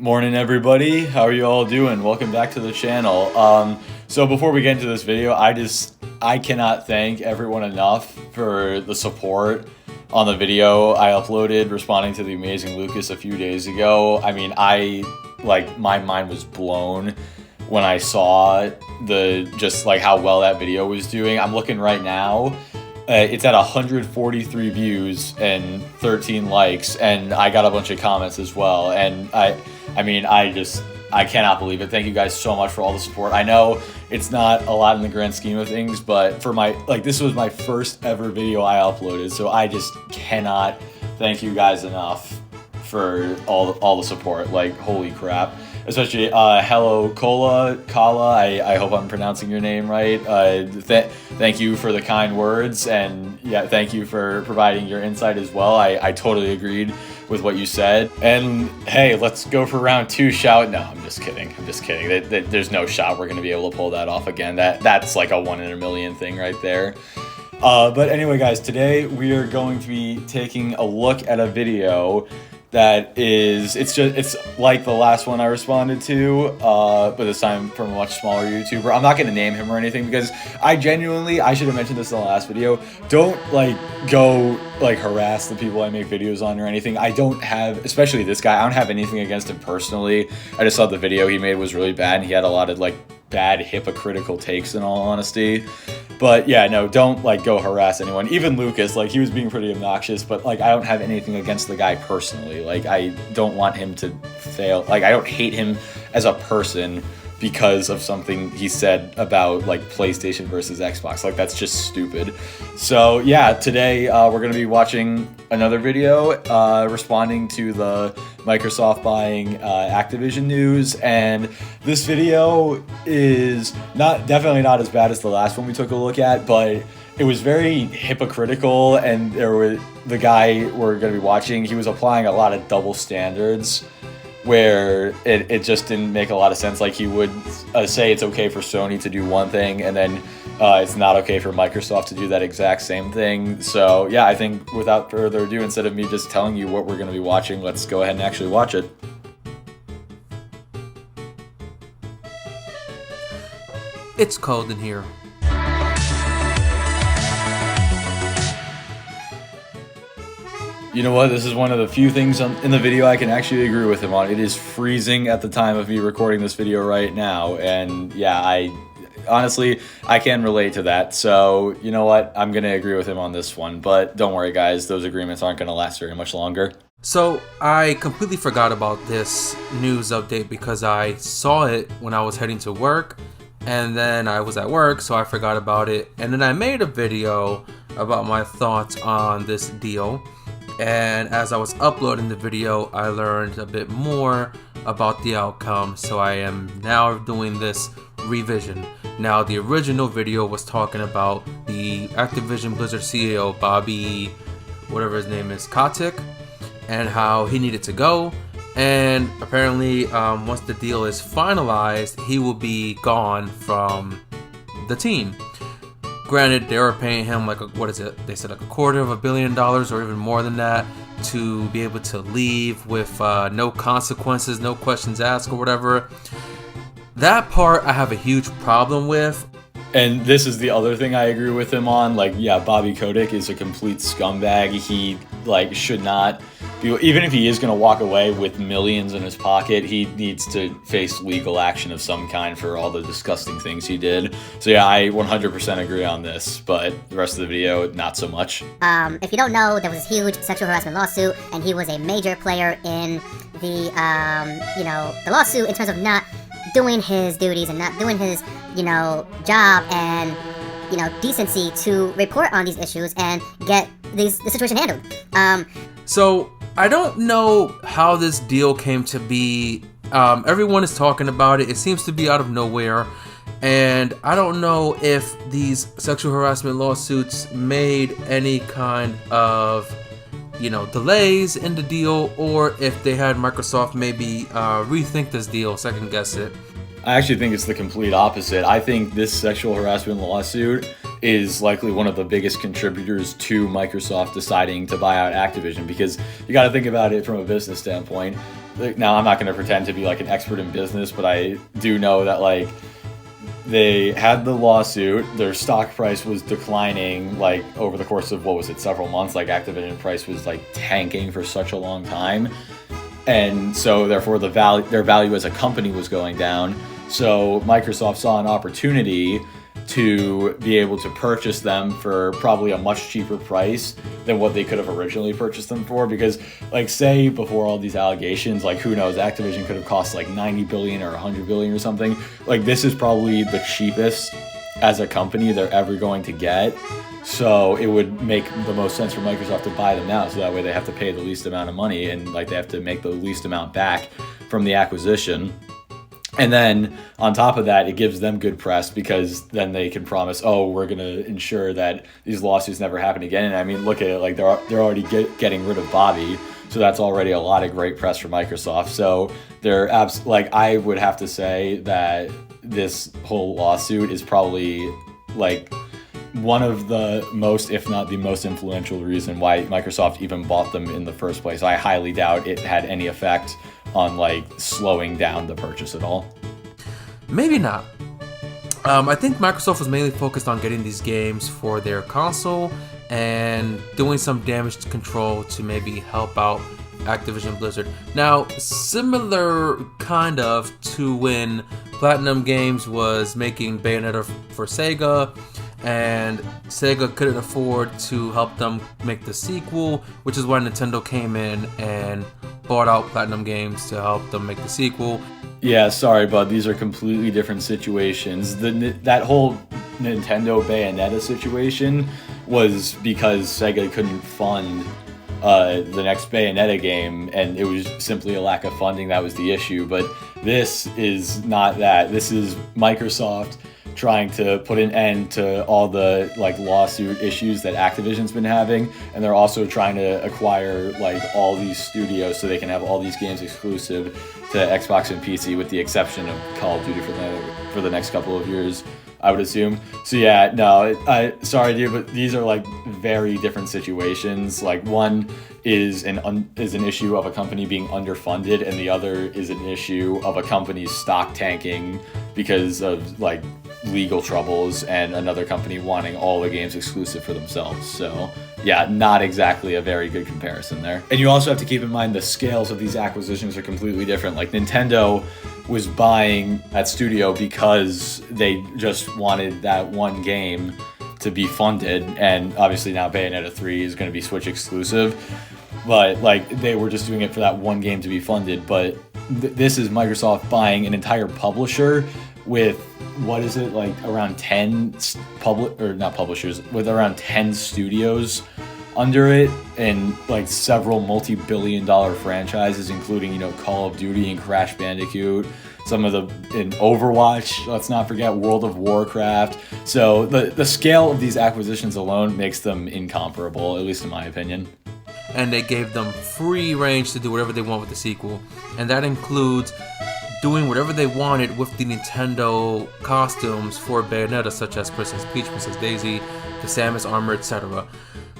Morning everybody, how are you all doing? Welcome back to the channel. So before we get into this video, I cannot thank everyone enough for the support on the video I uploaded responding to the amazing Lucas a few days ago. I mean, my mind was blown when I saw how well that video was doing. I'm looking right now. It's at 143 views and 13 likes, and I got a bunch of comments as well. And I cannot believe it. Thank you guys so much for all the support. I know it's not a lot in the grand scheme of things, but for this was my first ever video I uploaded, so I just cannot thank you guys enough for all the support. Like, holy crap. Especially hello Kala, I hope I'm pronouncing your name right. Thank you for the kind words, and yeah, thank you for providing your insight as well. I totally agreed with what you said. And hey, let's go for round 2 shout. No, I'm just kidding. There's no shot we're gonna be able to pull that off again. That's like a 1 in a million thing right there. But anyway guys, today we are going to be taking a look at a video that it's like the last one I responded to, but this time from a much smaller YouTuber. I'm not going to name him or anything because I should have mentioned this in the last video, don't go harass the people I make videos on or anything. I don't have, especially this guy, I don't have anything against him personally. I just thought the video he made was really bad, and he had a lot of bad hypocritical takes in all honesty. But yeah, no, don't go harass anyone. Even Lucas, he was being pretty obnoxious, but I don't have anything against the guy personally. I don't want him to fail. I don't hate him as a person because of something he said about PlayStation versus Xbox. That's just stupid. So yeah, today we're gonna be watching another video responding to the Microsoft buying Activision news, and this video is definitely not as bad as the last one we took a look at, but it was very hypocritical, and the guy we're gonna be watching, he was applying a lot of double standards where it just didn't make a lot of sense. He would say it's okay for Sony to do one thing, and then it's not okay for Microsoft to do that exact same thing. So yeah, I think without further ado, instead of me just telling you what we're going to be watching, let's go ahead and actually watch it. It's cold in here. You know what? This is one of the few things in the video I can actually agree with him on. It is freezing at the time of me recording this video right now, and yeah, honestly, I can relate to that. So, you know what? I'm going to agree with him on this one, but don't worry guys, those agreements aren't going to last very much longer. So, I completely forgot about this news update because I saw it when I was heading to work, and then I was at work, so I forgot about it. And then I made a video about my thoughts on this deal. And as I was uploading the video, I learned a bit more about the outcome, so I am now doing this revision. Now, the original video was talking about the Activision Blizzard CEO, Bobby, whatever his name is, Kotick, and how he needed to go. And apparently, once the deal is finalized, he will be gone from the team. Granted, they were paying him they said $250 million or even more than that to be able to leave with no consequences, no questions asked or whatever. That part I have a huge problem with. And this is the other thing I agree with him on. Yeah, Bobby Kotick is a complete scumbag. He should not be, even if he is going to walk away with millions in his pocket, he needs to face legal action of some kind for all the disgusting things he did. So yeah, I 100% agree on this, but the rest of the video, not so much. If you don't know, there was this huge sexual harassment lawsuit, and he was a major player in the lawsuit in terms of not doing his duties and not doing his, job and, decency to report on these issues and get the situation handled. So, I don't know how this deal came to be. Everyone is talking about it. It seems to be out of nowhere. And I don't know if these sexual harassment lawsuits made any kind of, delays in the deal, or if they had Microsoft maybe rethink this deal, second guess it. I actually think it's the complete opposite. I think this sexual harassment lawsuit is likely one of the biggest contributors to Microsoft deciding to buy out Activision, because you got to think about it from a business standpoint. now I'm not going to pretend to be like an expert in business, but I do know that like they had the lawsuit, their stock price was declining like over the course of, what was it, several months. Like Activision price was like tanking for such a long time, and so therefore their value as a company was going down. So Microsoft saw an opportunity to be able to purchase them for probably a much cheaper price than what they could have originally purchased them for. Because like, say before all these allegations, like who knows, Activision could have cost like 90 billion or 100 billion or something. Like this is probably the cheapest as a company they're ever going to get. So it would make the most sense for Microsoft to buy them now, so that way they have to pay the least amount of money and like they have to make the least amount back from the acquisition. And then on top of that, it gives them good press, because then they can promise, oh, we're going to ensure that these lawsuits never happen again. And I mean, look at it, like they're already getting rid of Bobby. So that's already a lot of great press for Microsoft. So they're like, I would have to say that this whole lawsuit is probably like one of the most, if not the most influential reason why Microsoft even bought them in the first place. I highly doubt it had any effect on like slowing down the purchase at all. Maybe not. I think Microsoft was mainly focused on getting these games for their console and doing some damage control to maybe help out Activision Blizzard. Now, similar kind of to when Platinum Games was making Bayonetta for Sega, and Sega couldn't afford to help them make the sequel, which is why Nintendo came in and bought out Platinum Games to help them make the sequel. Yeah, sorry, bud. These are completely different situations. That whole Nintendo Bayonetta situation was because Sega couldn't fund the next Bayonetta game, and it was simply a lack of funding that was the issue. But this is not that. This is Microsoft trying to put an end to all the like lawsuit issues that Activision's been having, and they're also trying to acquire like all these studios so they can have all these games exclusive to Xbox and PC, with the exception of Call of Duty for the next couple of years, I would assume. So yeah, no, sorry dude, but these are like very different situations. Like one is an issue of a company being underfunded, and the other is an issue of a company's stock tanking because of like legal troubles and another company wanting all the games exclusive for themselves. So yeah, not exactly a very good comparison there. And you also have to keep in mind the scales of these acquisitions are completely different. Like Nintendo was buying that studio because they just wanted that one game to be funded, and obviously now Bayonetta 3 is going to be Switch exclusive, but like they were just doing it for that one game to be funded. But this is Microsoft buying an entire publisher with, what is it, like around 10 with around 10 studios under it, and like several multi-billion-dollar franchises, including, you know, Call of Duty and Crash Bandicoot, some of in Overwatch, let's not forget World of Warcraft. So the scale of these acquisitions alone makes them incomparable, at least in my opinion. And they gave them free range to do whatever they want with the sequel, and that includes doing whatever they wanted with the Nintendo costumes for Bayonetta, such as Princess Peach, Princess Daisy, the Samus armor, etc.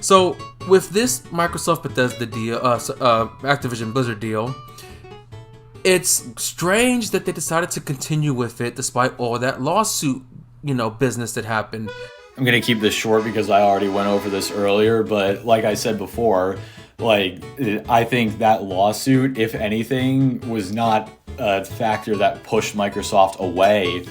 So with this Microsoft Bethesda deal, Activision Blizzard deal, it's strange that they decided to continue with it despite all that lawsuit, business that happened. I'm gonna keep this short because I already went over this earlier, but like I said before, I think that lawsuit, if anything, was not a factor that pushed Microsoft away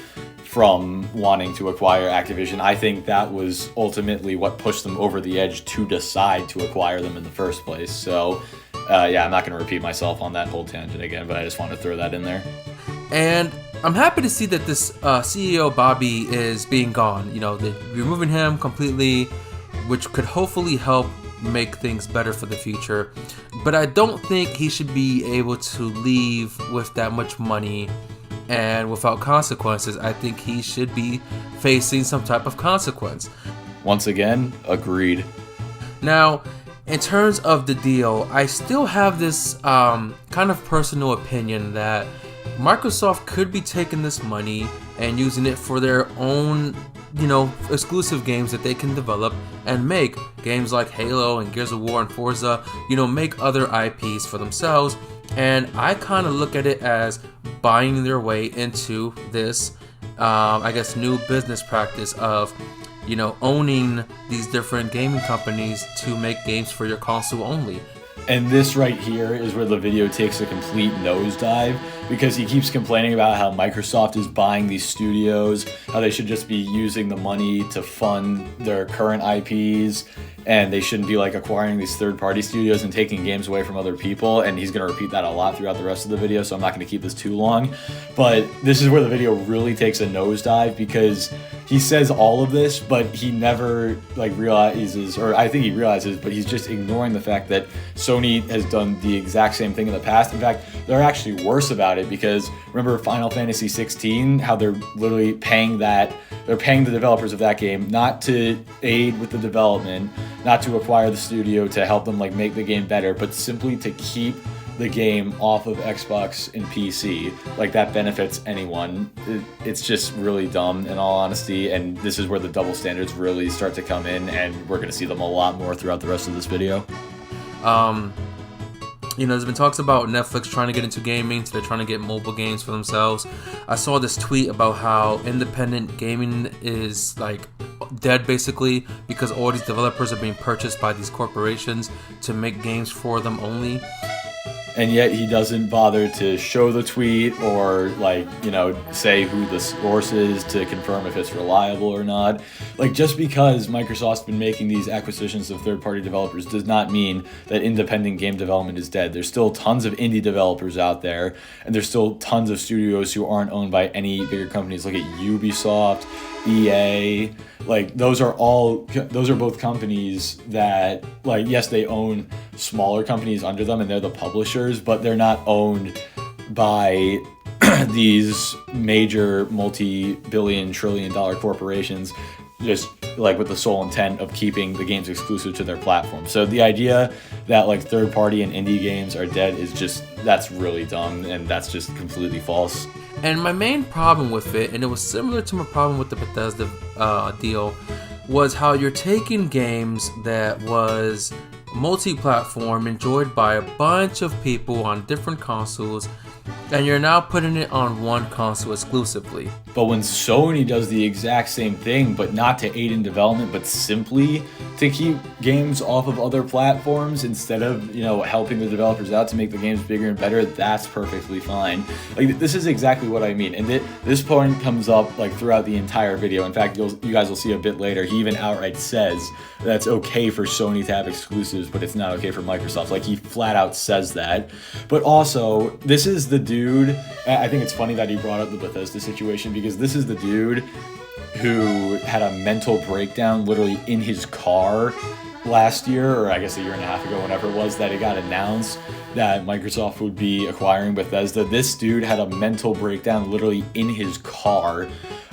from wanting to acquire Activision. I think that was ultimately what pushed them over the edge to decide to acquire them in the first place. So, yeah, I'm not going to repeat myself on that whole tangent again, but I just want to throw that in there. And I'm happy to see that this CEO Bobby is being gone. They're removing him completely, which could hopefully help make things better for the future. But I don't think he should be able to leave with that much money and without consequences. I think he should be facing some type of consequence. Once again, agreed. Now, in terms of the deal, I still have this kind of personal opinion that Microsoft could be taking this money and using it for their own, exclusive games that they can develop and make games like Halo and Gears of War and Forza, make other IPs for themselves And I kind of look at it as buying their way into this, I guess, new business practice of, owning these different gaming companies to make games for your console only. And this right here is where the video takes a complete nosedive, because he keeps complaining about how Microsoft is buying these studios, how they should just be using the money to fund their current IPs, and they shouldn't be like acquiring these third-party studios and taking games away from other people. And he's going to repeat that a lot throughout the rest of the video, so I'm not going to keep this too long. But this is where the video really takes a nosedive, because he says all of this, but he never realizes, or I think he realizes, but he's just ignoring the fact that Sony has done the exact same thing in the past. In fact, they're actually worse about it, because remember Final Fantasy 16, how they're literally paying the developers of that game not to aid with the development, not to acquire the studio to help them make the game better, but simply to keep the game off of Xbox and PC. That benefits anyone. It's just really dumb, in all honesty, and this is where the double standards really start to come in, and we're going to see them a lot more throughout the rest of this video. There's been talks about Netflix trying to get into gaming, so they're trying to get mobile games for themselves. I saw this tweet about how independent gaming is dead, basically, because all these developers are being purchased by these corporations to make games for them only. And yet he doesn't bother to show the tweet or say who the source is to confirm if it's reliable or not. Just because Microsoft's been making these acquisitions of third-party developers does not mean that independent game development is dead. There's still tons of indie developers out there, and there's still tons of studios who aren't owned by any bigger companies. Look at Ubisoft, EA. Those are both companies that, yes, they own smaller companies under them and they're the publishers, but they're not owned by these major multi-billion, trillion-dollar corporations just with the sole intent of keeping the games exclusive to their platform. So the idea that third-party and indie games are dead is that's really dumb, and that's just completely false. And my main problem with it, and it was similar to my problem with the Bethesda deal, was how you're taking games that was multi-platform, enjoyed by a bunch of people on different consoles, and you're now putting it on one console exclusively. But when Sony does the exact same thing, but not to aid in development, but simply to keep games off of other platforms instead of, helping the developers out to make the games bigger and better, that's perfectly fine. This is exactly what I mean. And this point comes up throughout the entire video. In fact, you guys will see a bit later, he even outright says that it's okay for Sony to have exclusives, but it's not okay for Microsoft. He flat out says that. But also, this is the dude, I think it's funny that he brought up the Bethesda situation, because this is the dude who had a mental breakdown literally in his car last year, or I guess a year and a half ago, whenever it was that it got announced that Microsoft would be acquiring Bethesda. This dude had a mental breakdown literally in his car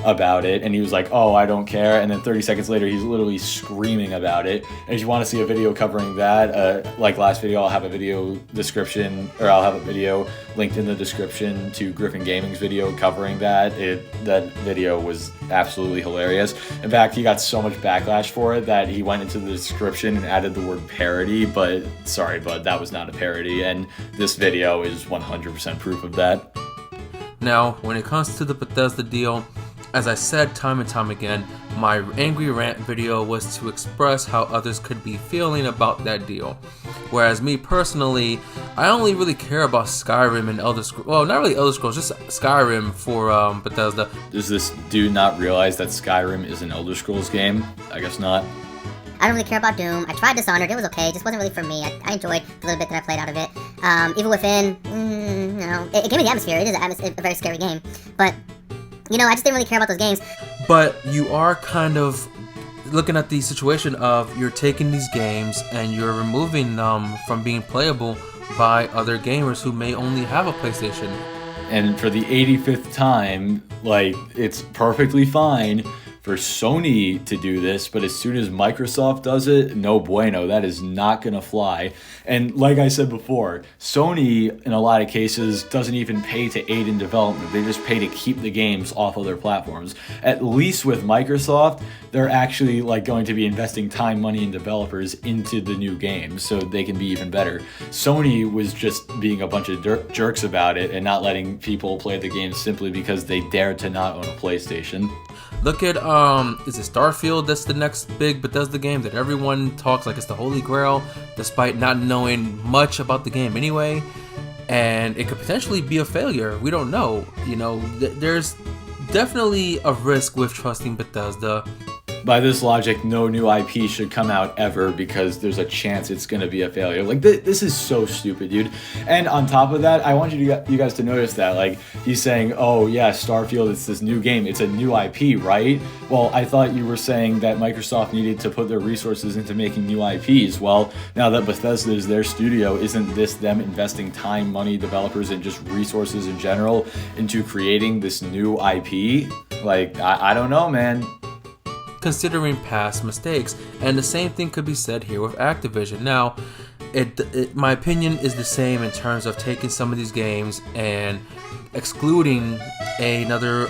about it, and he was like, oh, I don't care, and then 30 seconds later he's literally screaming about it. And if you want to see a video covering that, like last video, I'll have a video description, or I'll have a video linked in the description to Griffin Gaming's video covering that. That video was absolutely hilarious. In fact, he got so much backlash for it that he went into the description and added the word parody, but sorry, bud, that was not a parody, and this video is 100% proof of that. Now, when it comes to the Bethesda deal, as I said time and time again, my angry rant video was to express how others could be feeling about that deal. Whereas me personally, I only really care about Skyrim and Elder Scrolls. Well, not really Elder Scrolls, just Skyrim for Bethesda. Does this dude not realize that Skyrim is an Elder Scrolls game? I guess not. I don't really care about Doom. I tried Dishonored, it was okay, it just wasn't really for me. I enjoyed the little bit that I played out of it. Evil Within, it gave me the atmosphere. It is a very scary game. But, I just didn't really care about those games. But you are kind of looking at the situation of you're taking these games and you're removing them from being playable by other gamers who may only have a PlayStation. And for the 85th time, it's perfectly fine for Sony to do this, but as soon as Microsoft does it, no bueno, that is not gonna fly. And like I said before, Sony in a lot of cases doesn't even pay to aid in development. They just pay to keep the games off of their platforms. At least with Microsoft, they're actually like going to be investing time, money, and developers into the new games so they can be even better. Sony was just being a bunch of jerks about it and not letting people play the game simply because they dared to not own a PlayStation. Look at, is it Starfield that's the next big Bethesda game that everyone talks like it's the holy grail, despite not knowing much about the game anyway, and it could potentially be a failure. We don't know. You know, there's definitely a risk with trusting Bethesda. By this logic, no new IP should come out ever because there's a chance it's going to be a failure. Like, this is so stupid, dude. And on top of that, I want you guys to notice that, like, he's saying, oh, yeah, Starfield, it's this new game. It's a new IP, right? Well, I thought you were saying that Microsoft needed to put their resources into making new IPs. Well, now that Bethesda is their studio, isn't this them investing time, money, developers, and just resources in general into creating this new IP? Like, I don't know, man. Considering past mistakes, and the same thing could be said here with Activision. Now, my opinion is the same in terms of taking some of these games and excluding another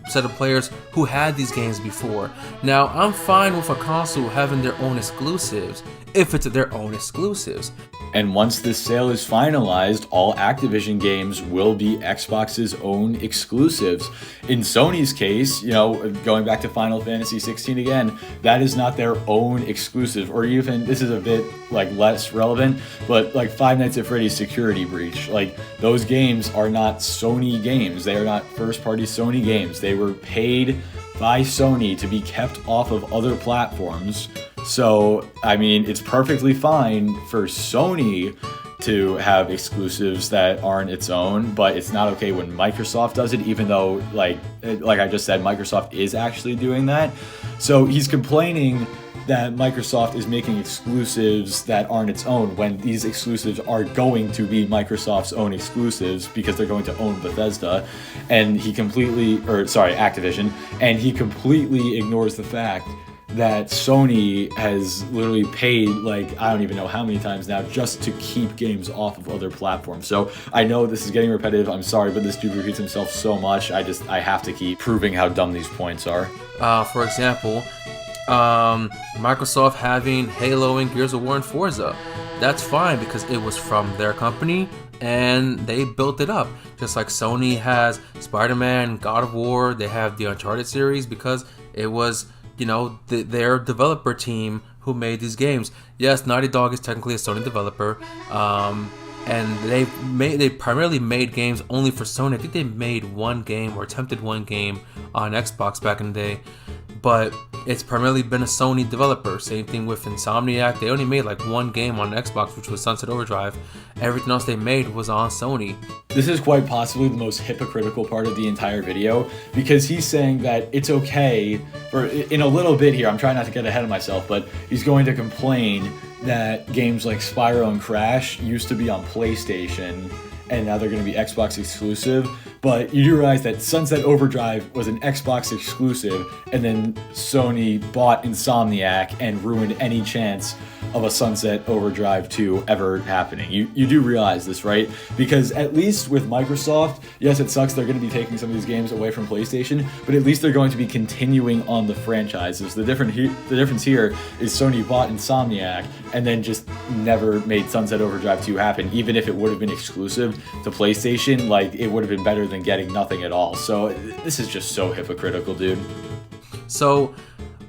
set of players who had these games before. Now, I'm fine with a console having their own exclusives if it's their own exclusives. And once this sale is finalized, all Activision games will be Xbox's own exclusives. In Sony's case, you know, going back to Final Fantasy 16 again, that is not their own exclusive, or even, this is a bit like less relevant, but like Five Nights at Freddy's Security Breach, like those games are not Sony games. They are not first-party Sony games. They were paid by Sony to be kept off of other platforms. So, I mean, it's perfectly fine for Sony to have exclusives that aren't its own, but it's not okay when Microsoft does it, even though, like I just said, Microsoft is actually doing that. So he's complaining that Microsoft is making exclusives that aren't its own when these exclusives are going to be Microsoft's own exclusives because they're going to own Bethesda, and Activision, and he completely ignores the fact that Sony has literally paid, like, I don't even know how many times now just to keep games off of other platforms. So I know this is getting repetitive, I'm sorry, but this dude repeats himself so much, I have to keep proving how dumb these points are. For example, Microsoft having Halo and Gears of War and Forza. That's fine because it was from their company and they built it up. Just like Sony has Spider-Man, God of War, they have the Uncharted series because it was, you know, their developer team who made these games. Yes, Naughty Dog is technically a Sony developer, and they primarily made games only for Sony. I think they made one game or attempted one game on Xbox back in the day, but it's primarily been a Sony developer. Same thing with Insomniac. They only made like one game on Xbox, which was Sunset Overdrive. Everything else they made was on Sony. This is quite possibly the most hypocritical part of the entire video, because he's saying that it's okay for, in a little bit here, I'm trying not to get ahead of myself, but he's going to complain that games like Spyro and Crash used to be on PlayStation and now they're going to be Xbox exclusive. But you do realize that Sunset Overdrive was an Xbox exclusive, and then Sony bought Insomniac and ruined any chance of a Sunset Overdrive 2 ever happening. You do realize this, right? Because at least with Microsoft, yes, it sucks they're going to be taking some of these games away from PlayStation, but at least they're going to be continuing on the franchises. The difference here is Sony bought Insomniac and then just never made Sunset Overdrive 2 happen. Even if it would have been exclusive to PlayStation, like, it would have been better than getting nothing at all. So this is just so hypocritical, dude. So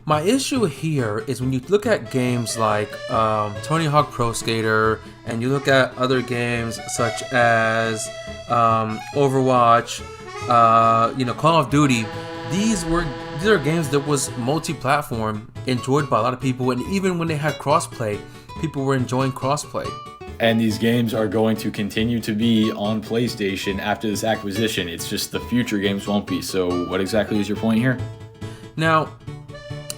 my issue here is when you look at games like Tony Hawk Pro Skater, and you look at other games such as Overwatch, Call of Duty. These are games that was multi-platform, enjoyed by a lot of people, and even when they had crossplay, people were enjoying crossplay. And these games are going to continue to be on PlayStation after this acquisition. It's just the future games won't be. So what exactly is your point here? Now,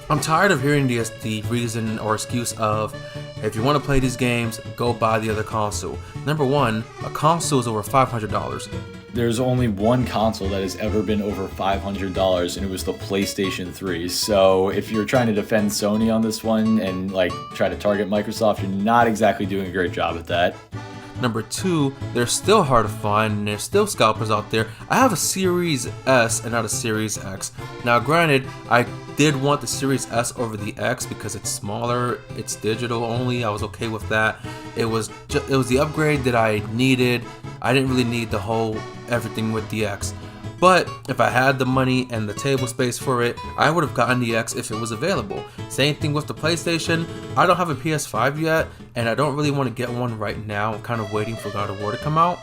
I'm tired of hearing the reason or excuse of If you want to play these games, go buy the other console. Number one, a console is over $500. There's only one console that has ever been over $500, and it was the PlayStation 3. So if you're trying to defend Sony on this one and like try to target Microsoft, you're not exactly doing a great job at that. Number two, they're still hard to find and there's still scalpers out there. I have a Series S and not a Series X. Now granted, I did want the Series S over the X because it's smaller, it's digital only. I was okay with that. It was the upgrade that I needed. I didn't really need the whole everything with the X. But if I had the money and the table space for it, I would have gotten the X if it was available. Same thing with the PlayStation. I don't have a PS5 yet, and I don't really want to get one right now. I'm kind of waiting for God of War to come out.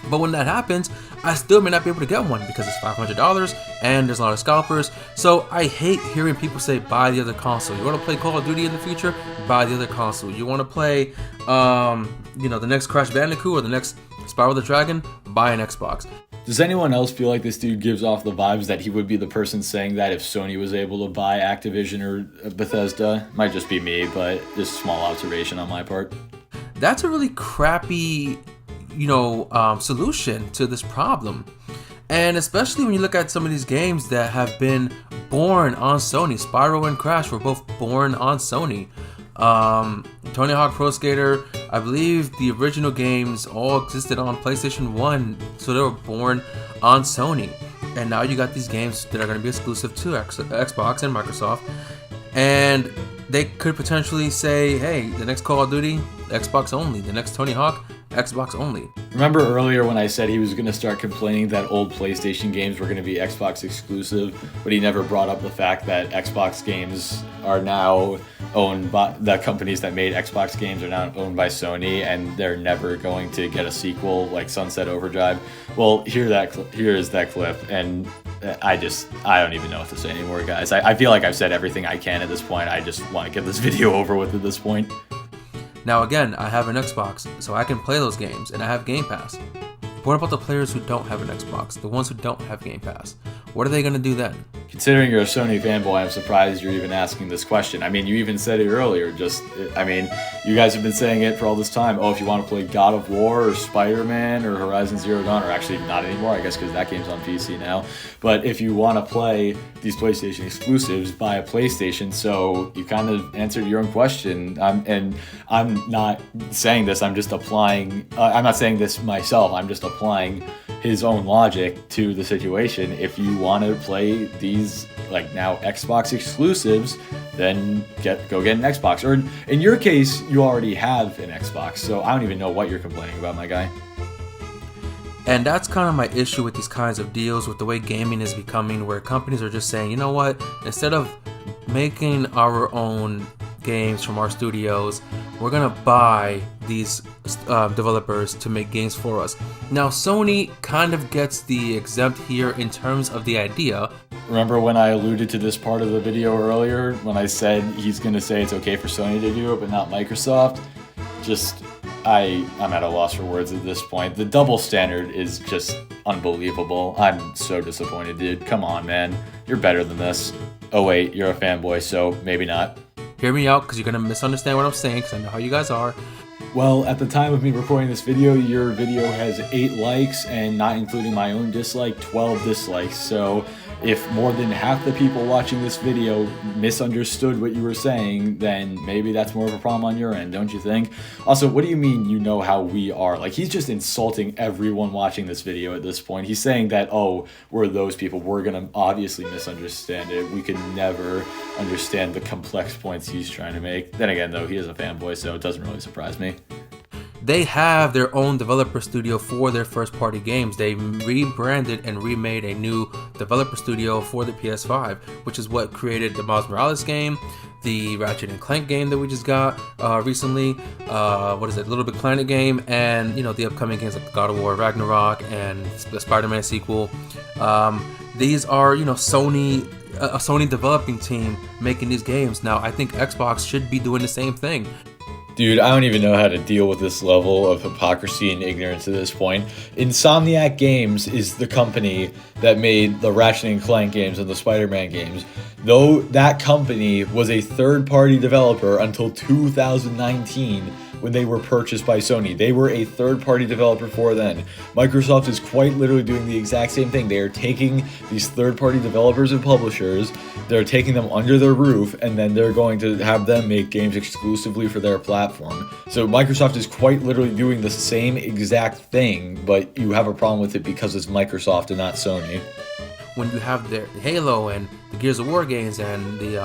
But when that happens, I still may not be able to get one because it's $500 and there's a lot of scalpers. So I hate hearing people say buy the other console. You want to play Call of Duty in the future? Buy the other console. You want to play, the next Crash Bandicoot or the next Spyro the Dragon? Buy an Xbox. Does anyone else feel like this dude gives off the vibes that he would be the person saying that if Sony was able to buy Activision or Bethesda? Might just be me, but just a small observation on my part. That's a really crappy, solution to this problem. And especially when you look at some of these games that have been born on Sony. Spyro and Crash were both born on Sony. Tony Hawk Pro Skater, I believe the original games all existed on PlayStation 1, so they were born on Sony. And now you got these games that are going to be exclusive to Xbox and Microsoft. And they could potentially say, hey, the next Call of Duty, Xbox only. The next Tony Hawk, Xbox only. Remember earlier when I said he was going to start complaining that old PlayStation games were going to be Xbox exclusive, but he never brought up the fact that Xbox games are now owned by the companies that made Xbox games are now owned by Sony, and they're never going to get a sequel like Sunset Overdrive. Well, here is that clip, and I don't even know what to say anymore, guys. I feel like I've said everything I can at this point. I just want to get this video over with at this point. Now again, I have an Xbox, so I can play those games, and I have Game Pass. But what about the players who don't have an Xbox, the ones who don't have Game Pass? What are they going to do then? Considering you're a Sony fanboy, I'm surprised you're even asking this question. I mean, you even said it earlier. You guys have been saying it for all this time. Oh, if you want to play God of War or Spider-Man or Horizon Zero Dawn, or actually not anymore, I guess, because that game's on PC now. But if you want to play these PlayStation exclusives, buy a PlayStation. So you kind of answered your own question. And I'm not saying this. I'm just applying. I'm not saying this myself. I'm just applying his own logic to the situation. If you want to play these like now Xbox exclusives, then go get an Xbox. Or in your case, you already have an Xbox, so I don't even know what you're complaining about, my guy. And that's kind of my issue with these kinds of deals, with the way gaming is becoming, where companies are just saying, you know what, instead of making our own games from our studios, we're gonna buy these developers to make games for us. Now Sony kind of gets the exempt here in terms of the idea. Remember when I alluded to this part of the video earlier, when I said he's gonna say it's okay for Sony to do it but not Microsoft? I'm at a loss for words at this point. The double standard is just unbelievable. I'm so disappointed, dude. Come on, man. You're better than this. Oh wait, you're a fanboy, so maybe not. Hear me out, because you're going to misunderstand what I'm saying, because I know how you guys are. Well, at the time of me recording this video, your video has 8 likes, and not including my own dislike, 12 dislikes. So if more than half the people watching this video misunderstood what you were saying, then maybe that's more of a problem on your end, don't you think? Also, what do you mean you know how we are? Like, he's just insulting everyone watching this video at this point. He's saying that, oh, we're those people. We're going to obviously misunderstand it. We could never understand the complex points he's trying to make. Then again, though, he is a fanboy, so it doesn't really surprise me. They have their own developer studio for their first-party games. They rebranded and remade a new developer studio for the PS5, which is what created the Miles Morales game, the Ratchet and Clank game that we just got recently, Little Big Planet game, and the upcoming games like God of War Ragnarok and the Spider-Man sequel. These are a Sony developing team making these games. Now I think Xbox should be doing the same thing. Dude, I don't even know how to deal with this level of hypocrisy and ignorance at this point. Insomniac Games is the company that made the Ratchet and Clank games and the Spider-Man games. Though that company was a third-party developer until 2019 when they were purchased by Sony. They were a third-party developer for then. Microsoft is quite literally doing the exact same thing. They are taking these third-party developers and publishers, they're taking them under their roof, and then they're going to have them make games exclusively for their platform. So Microsoft is quite literally doing the same exact thing, but you have a problem with it because it's Microsoft and not Sony. When you have the Halo and the Gears of War games and the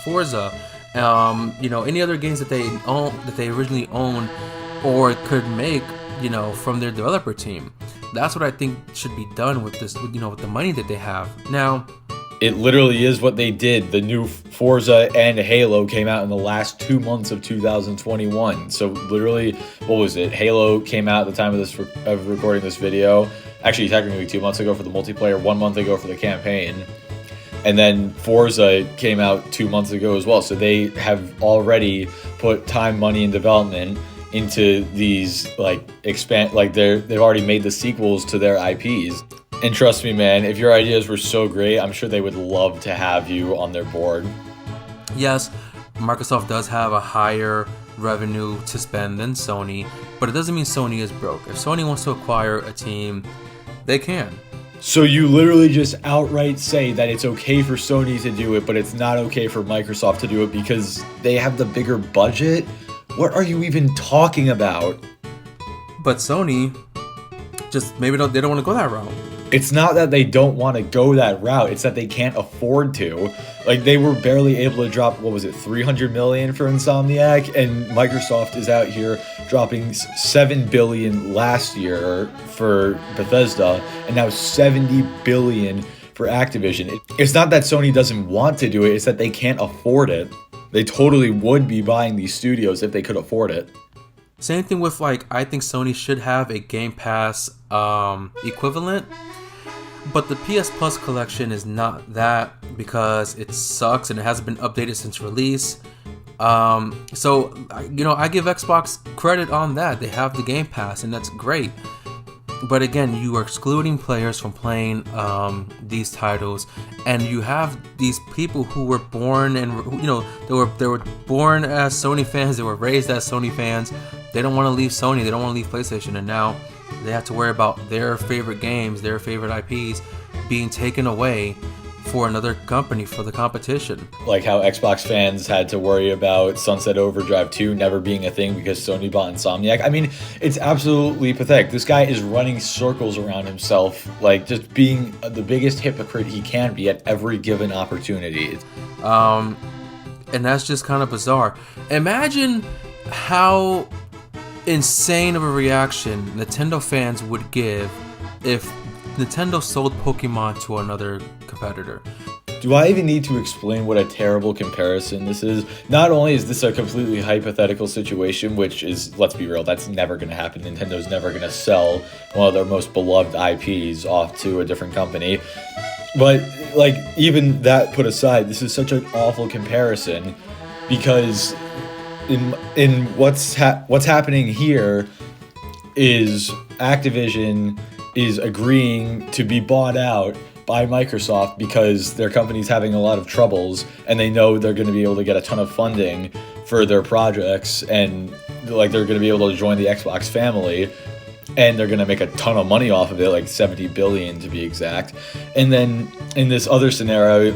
Forza, any other games that they own, that they originally owned or could make, from their developer team. That's what I think should be done with this, with the money that they have now. It literally is what they did. The new Forza and Halo came out in the last 2 months of 2021. So literally, what was it? Halo came out at the time of this of recording this video. Actually, technically 2 months ago for the multiplayer, 1 month ago for the campaign. And then Forza came out 2 months ago as well. So they have already put time, money, and development into these they've already made the sequels to their IPs. And trust me, man, if your ideas were so great, I'm sure they would love to have you on their board. Yes, Microsoft does have a higher revenue to spend than Sony, but it doesn't mean Sony is broke. If Sony wants to acquire a team, they can. So you literally just outright say that it's okay for Sony to do it, but it's not okay for Microsoft to do it because they have the bigger budget? What are you even talking about? But Sony just they don't want to go that route. It's not that they don't want to go that route, it's that they can't afford to. Like, they were barely able to drop, $300 million for Insomniac, and Microsoft is out here dropping $7 billion last year for Bethesda, and now $70 billion for Activision. It's not that Sony doesn't want to do it, it's that they can't afford it. They totally would be buying these studios if they could afford it. Same thing with, I think Sony should have a Game Pass equivalent. But the PS Plus collection is not that because it sucks and it hasn't been updated since release. So I give Xbox credit on that. They have the Game Pass and that's great. But again, you are excluding players from playing these titles, and you have these people who were born and they were born as Sony fans. They were raised as Sony fans. They don't want to leave Sony. They don't want to leave PlayStation, and now they have to worry about their favorite games, their favorite IPs being taken away for another company, for the competition. Like how Xbox fans had to worry about Sunset Overdrive 2 never being a thing because Sony bought Insomniac. I mean, it's absolutely pathetic. This guy is running circles around himself, just being the biggest hypocrite he can be at every given opportunity. And that's just kind of bizarre. Imagine how insane of a reaction Nintendo fans would give if Nintendo sold Pokemon to another competitor. Do I even need to explain what a terrible comparison this is? Not only is this a completely hypothetical situation, which is, let's be real, that's never going to happen. Nintendo's never going to sell one of their most beloved IPs off to a different company. But, even that put aside, this is such an awful comparison because in what's happening here is Activision is agreeing to be bought out by Microsoft because their company's having a lot of troubles and they know they're going to be able to get a ton of funding for their projects, and they're going to be able to join the Xbox family, and they're going to make a ton of money off of it, $70 billion to be exact. And then in this other scenario,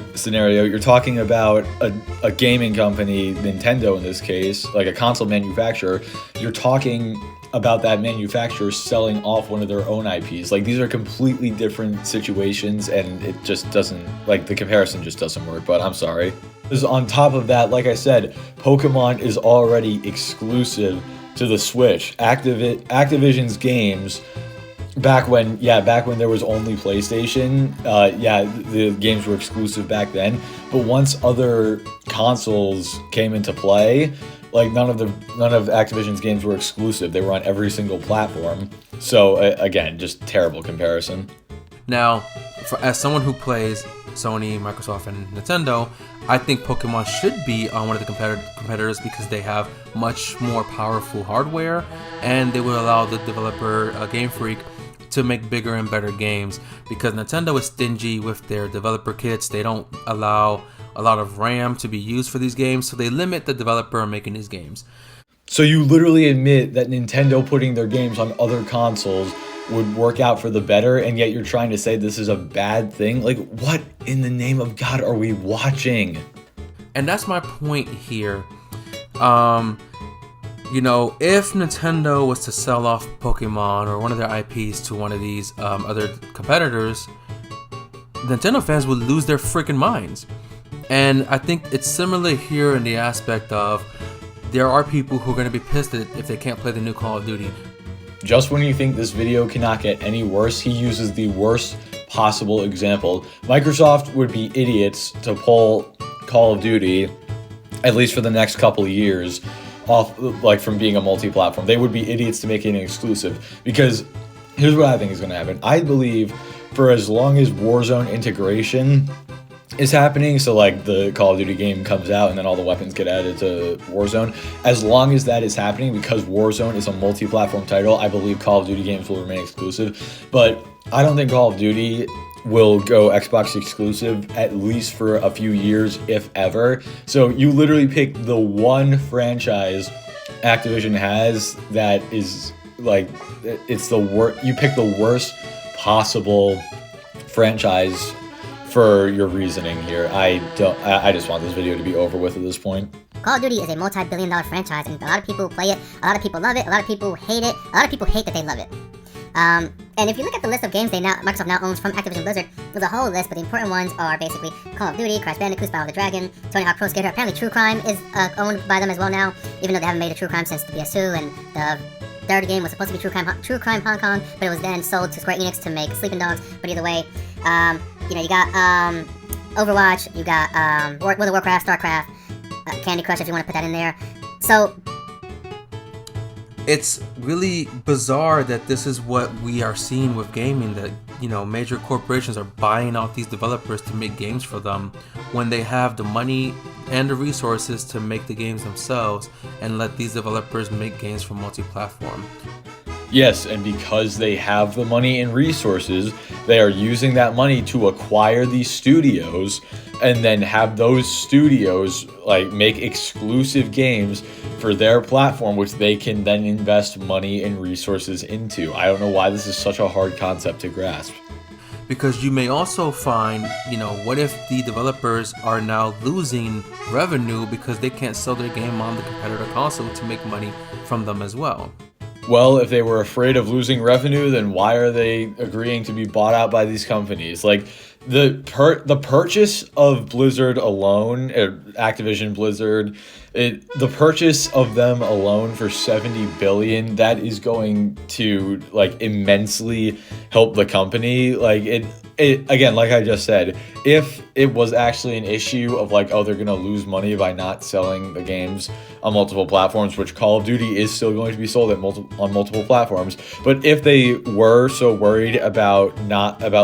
you're talking about a gaming company, Nintendo in this case, a console manufacturer. You're talking about that manufacturer selling off one of their own IPs. These are completely different situations, and it just doesn't, the comparison just doesn't work, but I'm sorry. Because on top of that, like I said, Pokemon is already exclusive to the Switch. Activision's games, back when there was only PlayStation, the games were exclusive back then, but once other consoles came into play, none of Activision's games were exclusive. They were on every single platform. So again, just terrible comparison. Now, as someone who plays Sony, Microsoft, and Nintendo, I think Pokemon should be on one of the competitors because they have much more powerful hardware, and they will allow the developer, Game Freak, to make bigger and better games, because Nintendo is stingy with their developer kits. They don't allow a lot of RAM to be used for these games, so they limit the developer on making these games. So you literally admit that Nintendo putting their games on other consoles would work out for the better, and yet you're trying to say this is a bad thing? Like, what in the name of God are we watching? And that's my point here. You know, if Nintendo was to sell off Pokemon or one of their IPs to one of these other competitors, Nintendo fans would lose their freaking minds. And I think it's similar here in the aspect of there are people who are going to be pissed if they can't play the new Call of Duty. Just when you think this video cannot get any worse, he uses the worst possible example. Microsoft would be idiots to pull Call of Duty, at least for the next couple of years, off, like, from being a multi-platform. They would be idiots to make it an exclusive, because here's what I think is going to happen. I believe for as long as Warzone integration is happening, so like the Call of Duty game comes out and then all the weapons get added to Warzone, as long as that is happening, because Warzone is a multi-platform title, I believe Call of Duty games will remain exclusive. But I don't think Call of Duty will go Xbox exclusive, at least for a few years, if ever. So you literally pick the one franchise Activision has that is like, it's the worst. You pick the worst possible franchise for your reasoning here. I just want this video to be over with at this point. Call of Duty is a multi-billion-dollar franchise, and a lot of people play it, a lot of people love it, a lot of people hate it, a lot of people hate that they love it. And if you look at the list of games Microsoft now owns from Activision Blizzard, there's a whole list, but the important ones are basically Call of Duty, Crash Bandicoot, Spyro the Dragon, Tony Hawk Pro Skater. Apparently True Crime is owned by them as well now, even though they haven't made a True Crime since the PS2, and the third game was supposed to be True Crime Hong Kong, but it was then sold to Square Enix to make Sleeping Dogs. But either way, you know, you got Overwatch, you got World of Warcraft, StarCraft, Candy Crush if you want to put that in there. So it's really bizarre that this is what we are seeing with gaming, that, you know, major corporations are buying out these developers to make games for them when they have the money and the resources to make the games themselves, and let these developers make games for multi-platform. Yes, and because they have the money and resources, they are using that money to acquire these studios and then have those studios like make exclusive games for their platform, which they can then invest money and resources into. I don't know why this is such a hard concept to grasp. Because you may also find, you know, what if the developers are now losing revenue because they can't sell their game on the competitor console to make money from them as well? Well, if they were afraid of losing revenue, then why are they agreeing to be bought out by these companies? Like, the purchase of Blizzard alone, Activision Blizzard, the purchase of them alone for $70 billion, that is going to like immensely help the company. Like it again, like I just said, if it was actually an issue of like, oh, they're gonna lose money by not selling the games on multiple platforms, which Call of Duty is still going to be sold on multiple platforms, but if they were so worried about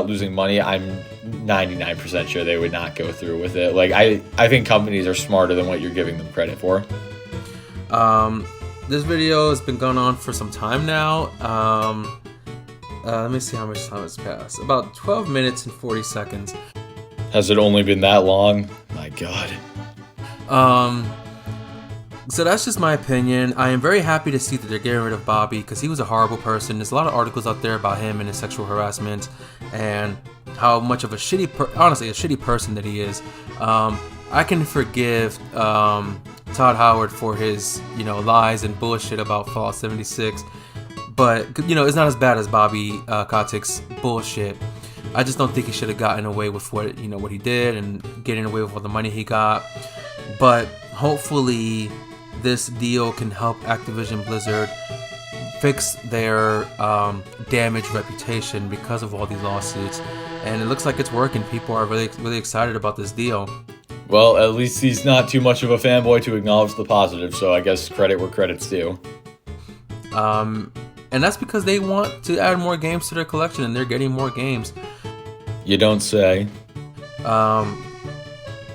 losing money, I'm 99% sure they would not go through with it. Like I think companies are smarter than what you're giving them credit for. This video has been going on for some time now. Let me see how much time has passed. About 12 minutes and 40 seconds. Has it only been that long? My God. So that's just my opinion. I am very happy to see that they're getting rid of Bobby, because he was a horrible person. There's a lot of articles out there about him and his sexual harassment and how much of a shitty person that he is. I can forgive Todd Howard for his, you know, lies and bullshit about Fallout 76, but, you know, it's not as bad as Bobby Kotick's bullshit. I just don't think he should have gotten away with what he did and getting away with all the money he got. But hopefully this deal can help Activision Blizzard fix their damaged reputation because of all these lawsuits, and it looks like it's working. People are really excited about this deal. Well, at least he's not too much of a fanboy to acknowledge the positive, so I guess credit where credit's due. And that's because they want to add more games to their collection, and they're getting more games. You don't say.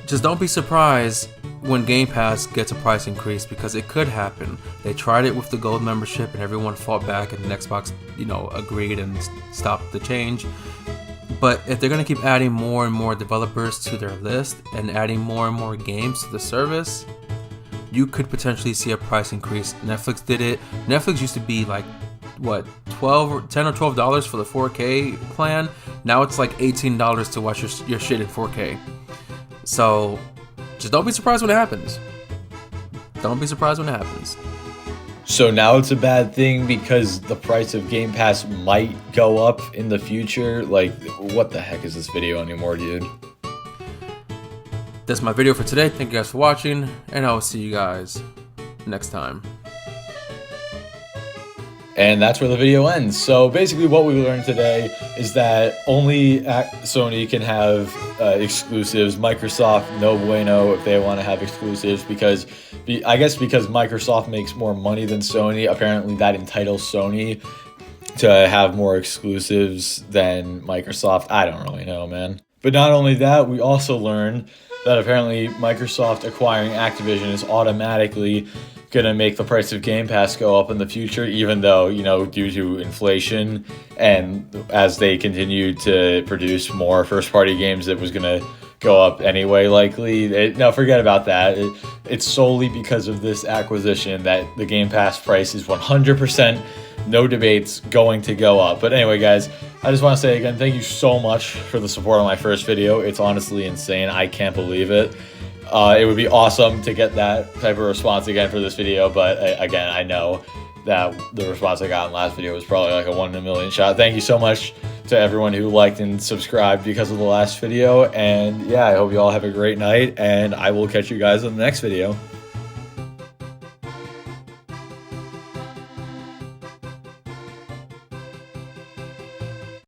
Just don't be surprised when Game Pass gets a price increase, because it could happen. They tried it with the gold membership and everyone fought back, and Xbox, agreed and stopped the change. But if they're going to keep adding more and more developers to their list and adding more and more games to the service, you could potentially see a price increase. Netflix did it. Netflix used to be like, what, $10 or $12 for the 4K plan. Now it's like $18 to watch your shit in 4K. So just don't be surprised when it happens. Don't be surprised when it happens. So now it's a bad thing because the price of Game Pass might go up in the future? Like, what the heck is this video anymore, dude? That's my video for today. Thank you guys for watching, and I will see you guys next time. And that's where the video ends. So basically what we learned today is that only Sony can have exclusives. Microsoft, no bueno if they want to have exclusives, because I guess because Microsoft makes more money than Sony, apparently that entitles Sony to have more exclusives than Microsoft. I don't really know, man. But not only that, we also learned that apparently Microsoft acquiring Activision is automatically gonna make the price of Game Pass go up in the future, even though, due to inflation and as they continue to produce more first-party games, it was gonna go up anyway, likely. No, forget about that. It's solely because of this acquisition that the Game Pass price is 100%, no debates, going to go up. But anyway, guys, I just want to say again, thank you so much for the support on my first video. It's honestly insane. I can't believe it. It would be awesome to get that type of response again for this video, but again, I know that the response I got in the last video was probably like a 1 in a million shot. Thank you so much to everyone who liked and subscribed because of the last video, and yeah, I hope you all have a great night, and I will catch you guys in the next video.